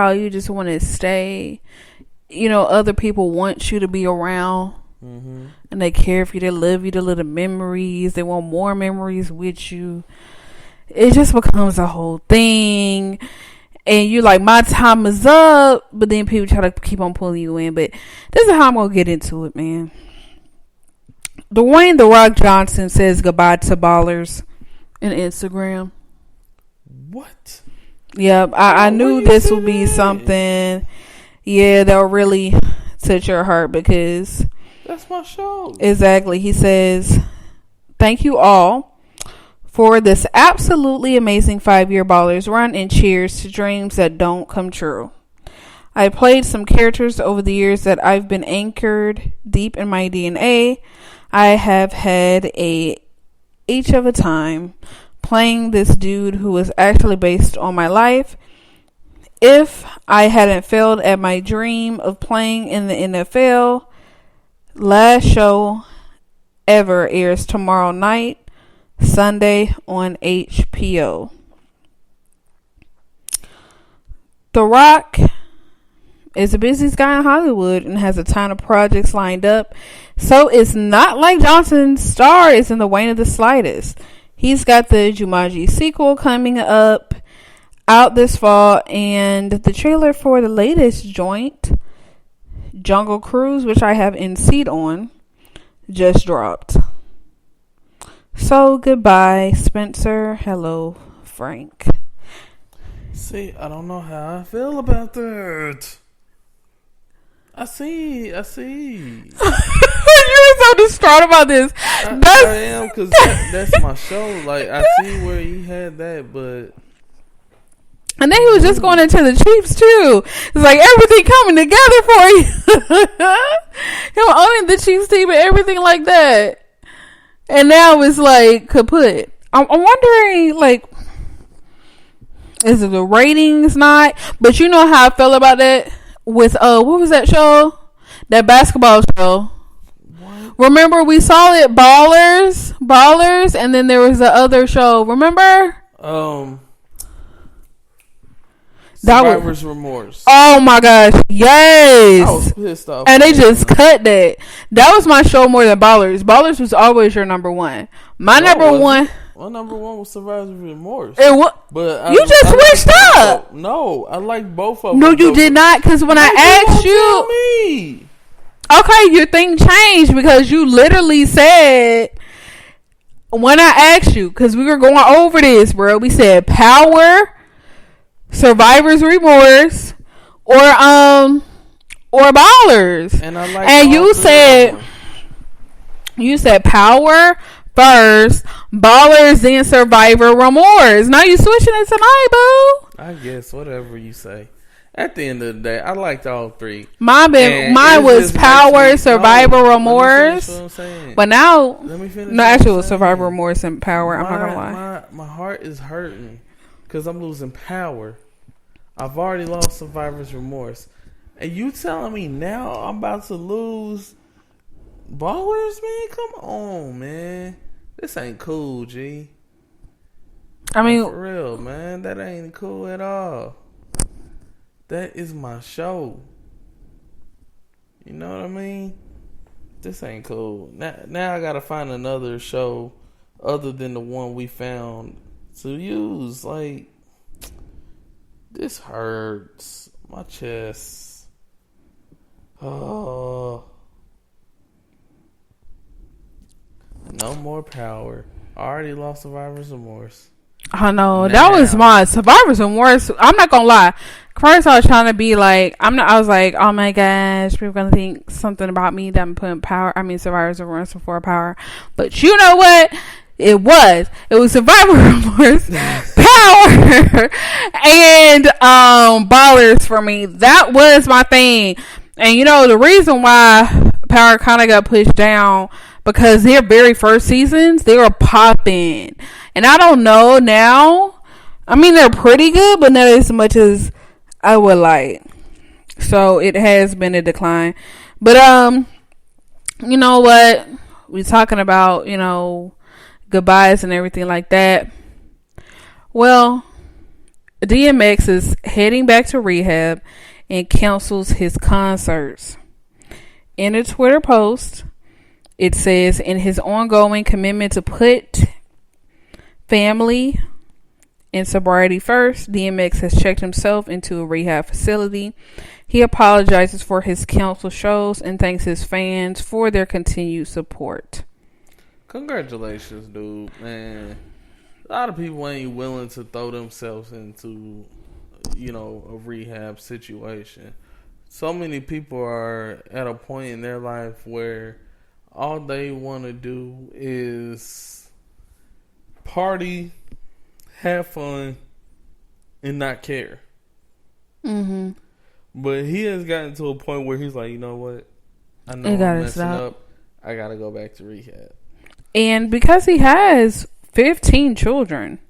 how you just want to stay. Other people want you to be around. Mm-hmm. And they care for you. They love you. They love the memories. They want more memories with you. It just becomes a whole thing. And you're like, my time is up. But then people try to keep on pulling you in. But this is how I'm going to get into it, man. Dwayne "The Rock" Johnson says goodbye to ballers in Instagram. What? Yep. I knew this would be something. Yeah, that'll really touch your heart because... That's my show. Exactly. He says, thank you all for this absolutely amazing 5-year ballers run and cheers to dreams that don't come true. I played some characters over the years that I've been anchored deep in my DNA. I have had each of a time playing this dude who was actually based on my life. If I hadn't failed at my dream of playing in the NFL, last show ever airs tomorrow night, Sunday on HBO. The Rock is the busiest guy in Hollywood and has a ton of projects lined up. So it's not like Johnson's star is in the wane of the slightest. He's got the Jumanji sequel coming up out this fall, and the trailer for the latest joint, Jungle Cruise, which I have NC'd on, just dropped. So goodbye, Spencer. Hello, Frank. See, I don't know how I feel about that. I see. You were so distraught about this. I am, because that's my show. Like, I see where he had that, but... And then he was just going into the Chiefs too. It's like everything coming together for you. Him owning the Chiefs team and everything like that. And now it's like kaput. I'm wondering, like, is it the ratings not? But you know how I felt about that with what was that show? That basketball show. What? Remember we saw it, Ballers, and then there was the other show. Remember? Survivor's Remorse. Oh my gosh, yes! I was pissed off. And they just cut that. That was my show more than Ballers. Ballers was always your number one. My number one. My number one was Survivor's Remorse. It was, but you just switched up. No, I like both of them. No, you did not, because when I asked you, okay, your thing changed because you literally said when I asked you, because we were going over this, bro. We said Power, Survivor's Remorse, or Ballers, and you said Power first, Ballers, then Survivor Remorse. Now you switching it tonight, boo. I guess whatever you say. At the end of the day, I liked all three. Mine was Power, Survivor Remorse. But now, no, actually, it was Survivor Remorse and Power. I'm not gonna lie. My heart is hurting because I'm losing Power. I've already lost Survivor's Remorse, and you telling me now I'm about to lose Ballers, man? Come on, man. This ain't cool, G. I mean, for real, man. That ain't cool at all. That is my show. You know what I mean? This ain't cool. Now I gotta find another show other than the one we found to use. Like, this hurts. My chest. Oh. No more Power. I already lost Survivor's Remorse. I know. That was my Survivor's Remorse. I'm not gonna lie. First I was trying to be like, I was like, oh my gosh, people gonna think something about me that I'm putting Survivor's Remorse before Power. But you know what? It was Survivor Remorse, Power, and Ballers for me. That was my thing. And you know the reason why Power kind of got pushed down, because their very first seasons, they were popping. And I don't know now. I mean, they're pretty good, but not as much as I would like. So it has been a decline. But you know what? We're talking about, goodbyes and everything like that. Well, DMX is heading back to rehab and cancels his concerts. In a Twitter post, it says, in his ongoing commitment to put family and sobriety first, DMX has checked himself into a rehab facility. He apologizes for his canceled shows and thanks his fans for their continued support. Congratulations, dude, man. A lot of people ain't willing to throw themselves into, a rehab situation. So many people are at a point in their life where all they want to do is party, have fun, and not care. Mm-hmm. But he has gotten to a point where he's like, you know what? I know I'm messing up. I got to go back to rehab. And because he has 15 children.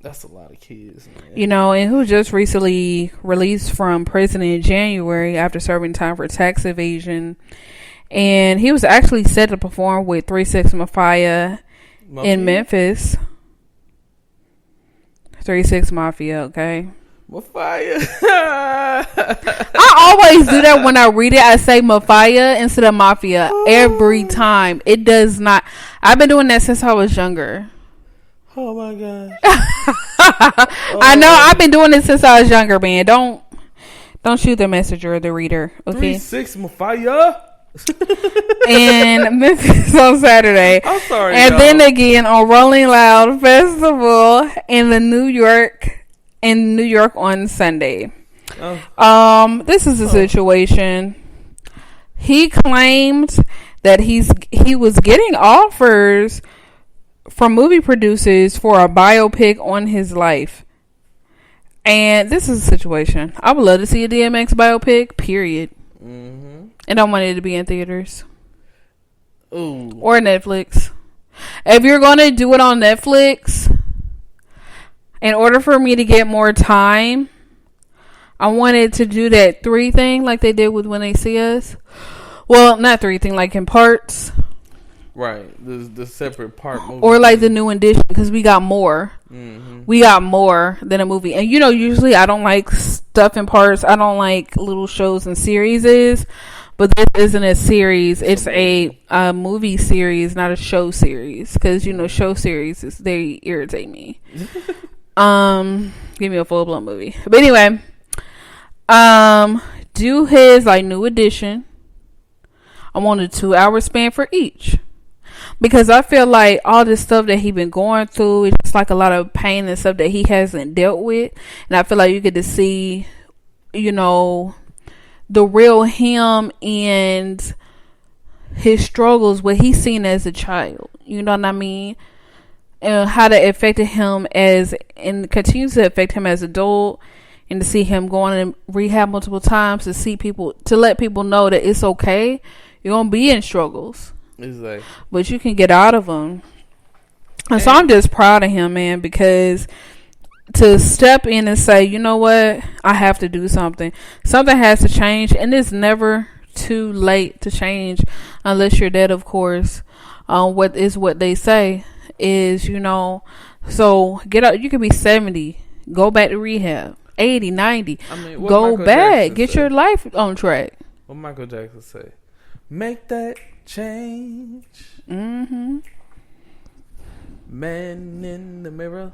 That's a lot of kids, man. And who just recently released from prison in January after serving time for tax evasion. And he was actually set to perform with 3 6 Mafia in Memphis. 3 6 Mafia, okay? Mafia. I always do that when I read it. I say Mafia instead of Mafia every time. It does not. I've been doing that since I was younger. Oh my gosh. I know. I've been doing it since I was younger, man. Don't shoot the messenger or the reader. Okay. 3-6 Mafia. And Memphis on Saturday. I'm sorry. And then again on Rolling Loud Festival in New York on Sunday. This is the situation. He claimed that he was getting offers from movie producers for a biopic on his life. And this is a situation. I would love to see a DMX biopic, period. Mm-hmm. And I want it to be in theaters. Ooh. Or Netflix. If you're going to do it on Netflix, in order for me to get more time, I wanted to do that 3 thing like they did with When They See Us. Well, not 3 thing, like in parts. Right, the separate part movie. Or like the new edition, because we got more. Mm-hmm. We got more than a movie. And usually I don't like stuff in parts. I don't like little shows and series. But this isn't a series. It's a movie series, not a show series. Because, show series, they irritate me. Give me a full-blown movie. But anyway, do his new edition. I want a 2-hour span for each. Because I feel like all this stuff that he been going through, it's just like a lot of pain and stuff that he hasn't dealt with. And I feel like you get to see, the real him and his struggles, what he's seen as a child. You know what I mean? And how that affected him and continues to affect him as an adult. And to see him going in rehab multiple times, to let people know that it's okay. You're going to be in struggles. Exactly. But you can get out of them. And so I'm just proud of him, man, because to step in and say, you know what, I have to do something. Something has to change, and it's never too late to change unless you're dead, of course. What they say is, so get out. You could be 70, go back to rehab. 80, 90, go back, get your life on track. What Michael Jackson say? Make that change. Mm-hmm. Man in the mirror.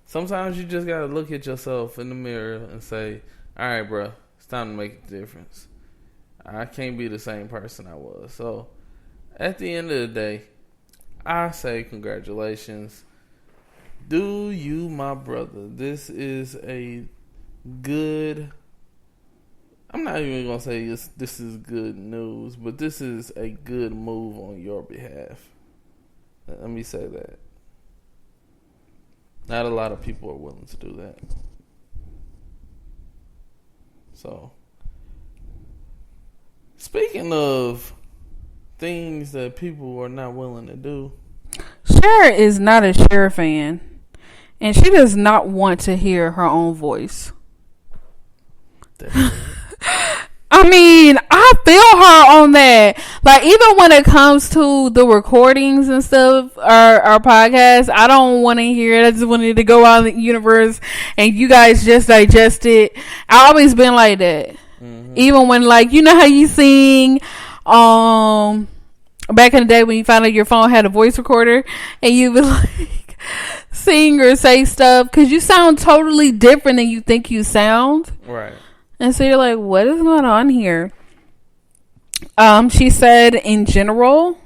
Sometimes you just gotta look at yourself in the mirror and say, all right, bro, it's time to make a difference. I can't be the same person I was. So at the end of the day, I say congratulations. Do you, my brother. This is a good, I'm not even going to say this is good news, but this is a good move on your behalf. Let me say that. Not a lot of people are willing to do that. So, speaking of things that people are not willing to do, Cher is not a Cher fan. And she does not want to hear her own voice. I mean, I feel her on that. Like, even when it comes to the recordings and stuff, our podcast, I don't want to hear it. I just wanted to go out in the universe and you guys just digest it. I always been like that. Mm-hmm. Even when, like, you know how you sing, back in the day when you found out your phone had a voice recorder and you would like sing or say stuff because you sound totally different than you think you sound. Right. And so you're like, what is going on here? She said, in general,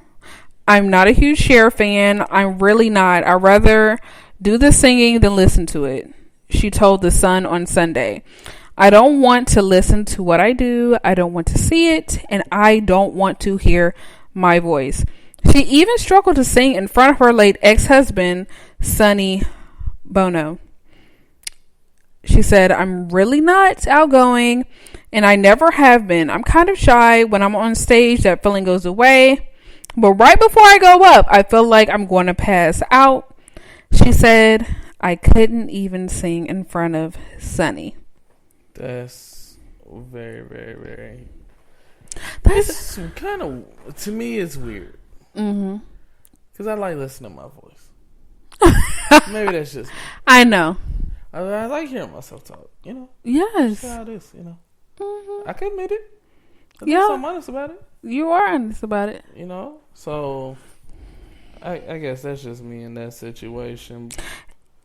I'm not a huge Cher fan. I'm really not. I'd rather do the singing than listen to it. She told The Sun on Sunday. I don't want to listen to what I do. I don't want to see it. And I don't want to hear my voice. She even struggled to sing in front of her late ex-husband, Sonny Bono. She said, I'm really not outgoing, and I never have been. I'm kind of shy. When I'm on stage, that feeling goes away. But right before I go up, I feel like I'm going to pass out. She said, I couldn't even sing in front of Sonny. That's very, very, very... That's kind of... To me, it's weird. Mm-hmm. Because I like listening to my voice. Maybe that's just me. I know. I like hearing myself talk, you know? Yes. That's how it is, you know? Mm-hmm. I can admit it. I'm honest about it. You are honest about it. You know? So, I guess that's just me in that situation.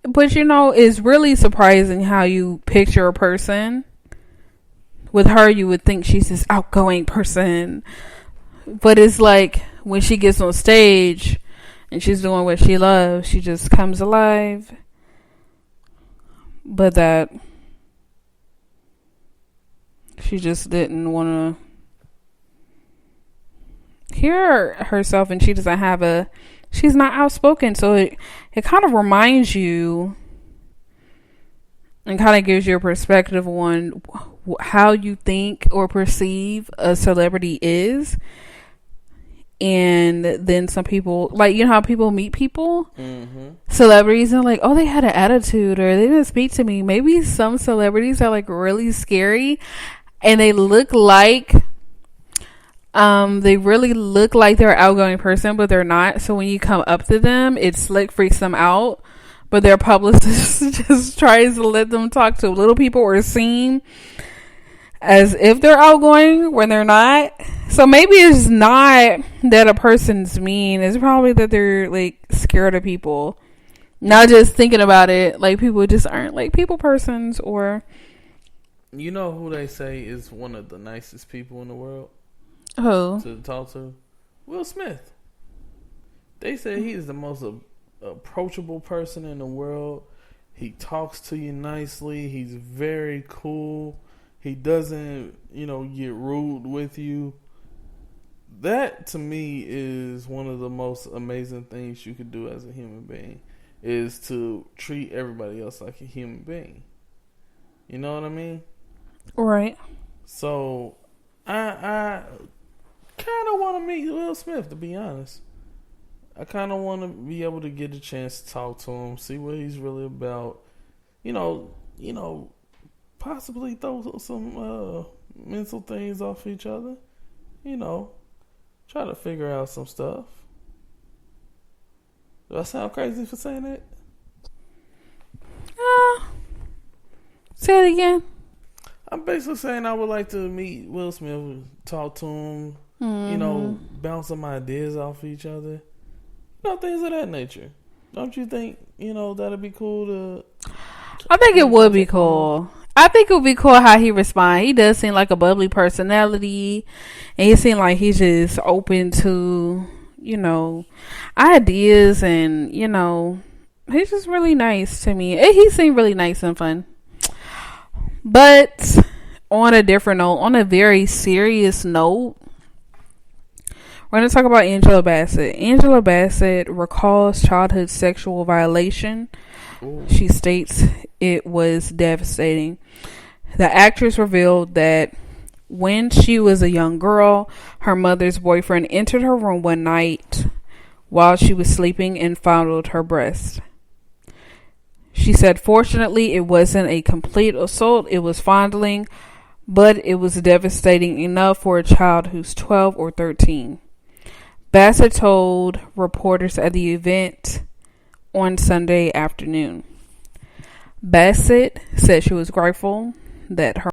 But, you know, it's really surprising how you picture a person. With her, you would think she's this outgoing person. But it's like, when she gets on stage and she's doing what she loves, she just comes alive. But that she just didn't want to hear herself, and she doesn't have she's not outspoken. So it kind of reminds you and kind of gives you a perspective on how you think or perceive a celebrity is. And then some people, like, you know how people meet people? Mm-hmm. Celebrities, and like, oh, they had an attitude, or they didn't speak to me. Maybe some celebrities are like really scary, and they look like, they really look like they're an outgoing person, but they're not. So when you come up to them, it slick freaks them out. But their publicist just tries to let them talk to little people or seem as if they're outgoing when they're not. So maybe it's not that a person's mean. It's probably that they're like scared of people. Not just thinking about it. Like, people just aren't like people persons. Or, you know who they say is one of the nicest people in the world? Who? To talk to? Will Smith. They say he is the most approachable person in the world. He talks to you nicely. He's very cool. He doesn't, get rude with you. That, to me, is one of the most amazing things you could do as a human being, is to treat everybody else like a human being. You know what I mean? Right. So, I kind of want to meet Will Smith, to be honest. I kind of want to be able to get a chance to talk to him, see what he's really about. Possibly throw some mental things off each other. Try to figure out some stuff. Do I sound crazy for saying that? Say it again. I'm basically saying I would like to meet Will Smith, talk to him, bounce some ideas off each other. Things of that nature. Don't you think, that'd be cool to... I think it would be cool. I think it would be cool how he responds. He does seem like a bubbly personality. And he seems like he's just open to, ideas. And, he's just really nice to me. He seemed really nice and fun. But on a different note, on a very serious note, we're going to talk about Angela Bassett. Angela Bassett recalls childhood sexual violation. Ooh. She states it was devastating. The actress revealed that when she was a young girl, her mother's boyfriend entered her room one night while she was sleeping and fondled her breast. She said, fortunately, it wasn't a complete assault. It was fondling, but it was devastating enough for a child who's 12 or 13. Basset told reporters at the event on Sunday afternoon. Basset said she was grateful that her